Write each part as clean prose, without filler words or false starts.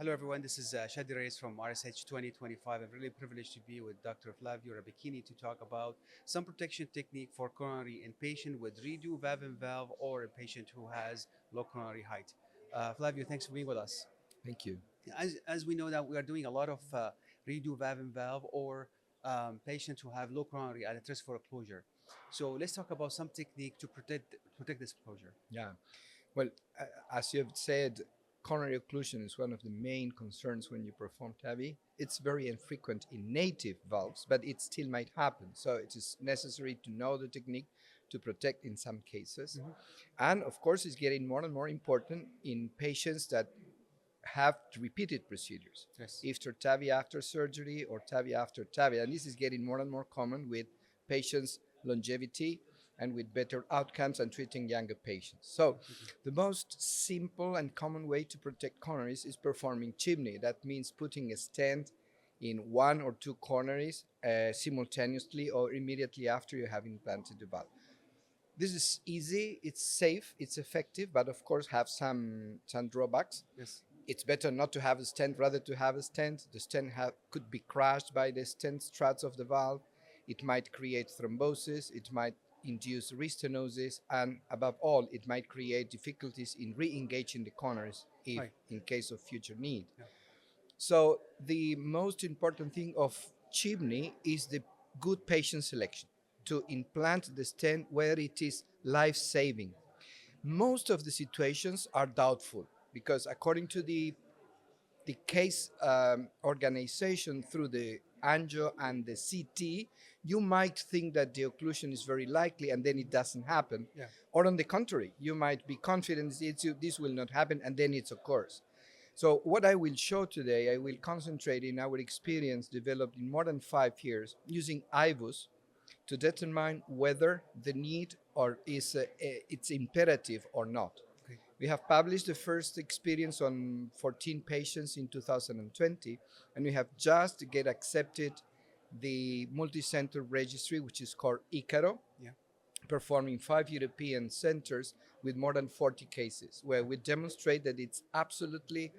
Hello, everyone. This is Chadi Alraies from RSH 2025. I'm really privileged to be with Dr. Flavio Ribichini to talk about some protection technique for coronary in patient with redo valve and valve or a patient who has low coronary height. Flavio, thanks for being with us. Thank you. As we know that we are doing a lot of redo valve and valve or patients who have low coronary at risk for occlusion. So let's talk about some technique to protect this closure. Yeah. Well, as you have said, coronary occlusion is one of the main concerns when you perform TAVI. It's very infrequent in native valves, but it still might happen. So it is necessary to know the technique to protect in some cases. And of course, it's getting more and more important in patients that have repeated procedures, Yes. after TAVI after surgery or TAVI after TAVI. And this is getting more and more common with patients' longevity and with better outcomes and treating younger patients. So the most simple and common way to protect coronaries is performing chimney. That means putting a stent in one or two coronaries simultaneously or immediately after you have implanted the valve. This is easy, it's safe, it's effective, but of course have some drawbacks. Yes. It's better not to have a stent rather to have a stent. The stent could be crushed by the stent struts of the valve. It might create thrombosis. It might induce restenosis. And above all, it might create difficulties in re-engaging the coronaries if Right. in case of future need. Yeah. So the most important thing of Chimney is the good patient selection to implant the stent where it is life-saving. Most of the situations are doubtful because according to the case organization through the angio and the CT, you might think that the occlusion is very likely and then it doesn't happen. Yeah. Or on the contrary, you might be confident this will not happen and then it occurs. So what I will show today, I will concentrate in our experience developed in more than 5 years using IVUS to determine whether the need or is it's imperative or not. Okay. We have published the first experience on 14 patients in 2020, and we have just get accepted the multi-center registry, which is called ICARO, Yeah. performing 5 European centers with more than 40 cases, where we demonstrate that it's absolutely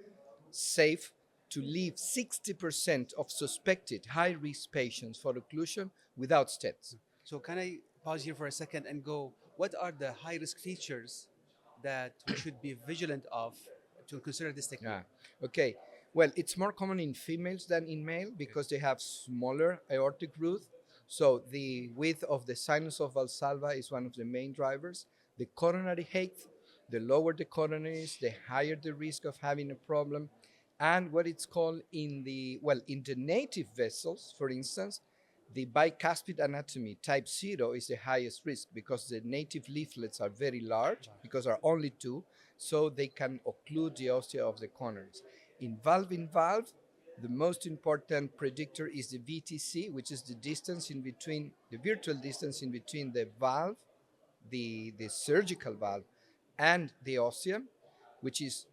safe to leave 60% of suspected high-risk patients for occlusion without stents. So can I pause here for a second and go, what are the high risk features that we should be vigilant of to consider this technique? Yeah. Okay. Well, it's more common in females than in male because they have smaller aortic root. So the width of the sinus of Valsalva is one of the main drivers. The coronary height, the lower the coronary is, the higher the risk of having a problem. And what it's called in the native vessels, for instance, the bicuspid anatomy type 0 is the highest risk because the native leaflets are very large because there are only two, so they can occlude the ostia of the coronaries. In valve, the most important predictor is the VTC, which is the distance in between, the virtual distance in between the valve, the surgical valve, and the ostium, which is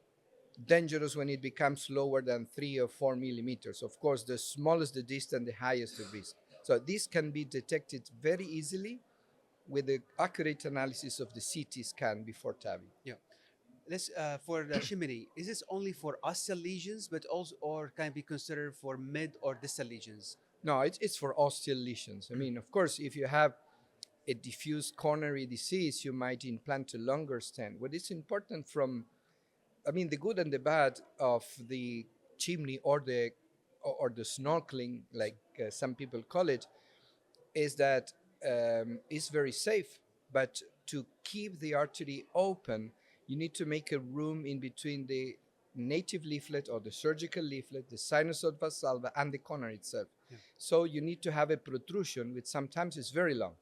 dangerous when it becomes lower than 3 or 4 millimeters. Of course, the smallest the distance, the highest the risk. So this can be detected very easily with the accurate analysis of the CT scan before TAVI. Yeah. Let's for the chimney. Is this only for ostial lesions, but also or can be considered for mid or distal lesions? No, it's for osteal lesions. I mean, of course, if you have a diffuse coronary disease, you might implant a longer stent. What is important the good and the bad of the chimney or the snorkeling, like some people call it, is that it's very safe. But to keep the artery open, you need to make a room in between the native leaflet or the surgical leaflet, the sinus of valsalva, and the coronary itself. Yeah. So you need to have a protrusion, which sometimes is very long.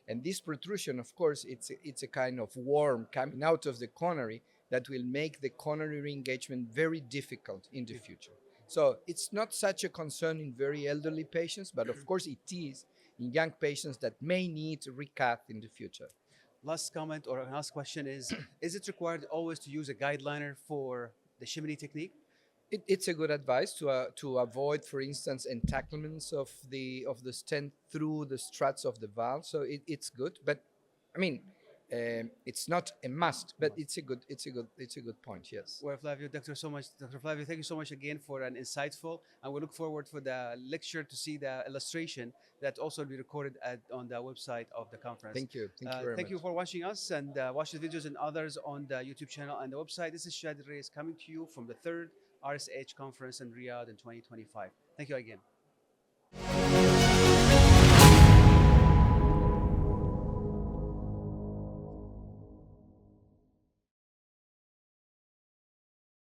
And this protrusion, of course, it's a kind of worm coming out of the coronary that will make the coronary re-engagement very difficult in the future. So it's not such a concern in very elderly patients, but of course it is in young patients that may need recath in the future. Last comment or last question is it required always to use a guideliner for the chimney technique? It's a good advice to avoid, for instance, entanglements of the stent through the struts of the valve. So it's good, but I mean, It's not a must, but it's a good point. Yes. Well, Flavio, Dr. Flavio, thank you so much again for an insightful, and we look forward for the lecture to see the illustration that also will be recorded on the website of the conference. Thank you. Thank you very Thank much. you for watching us and watch the videos and others on the YouTube channel and the website. This is Chadi Alraies coming to you from the third RSH conference in Riyadh in 2025. Thank you again.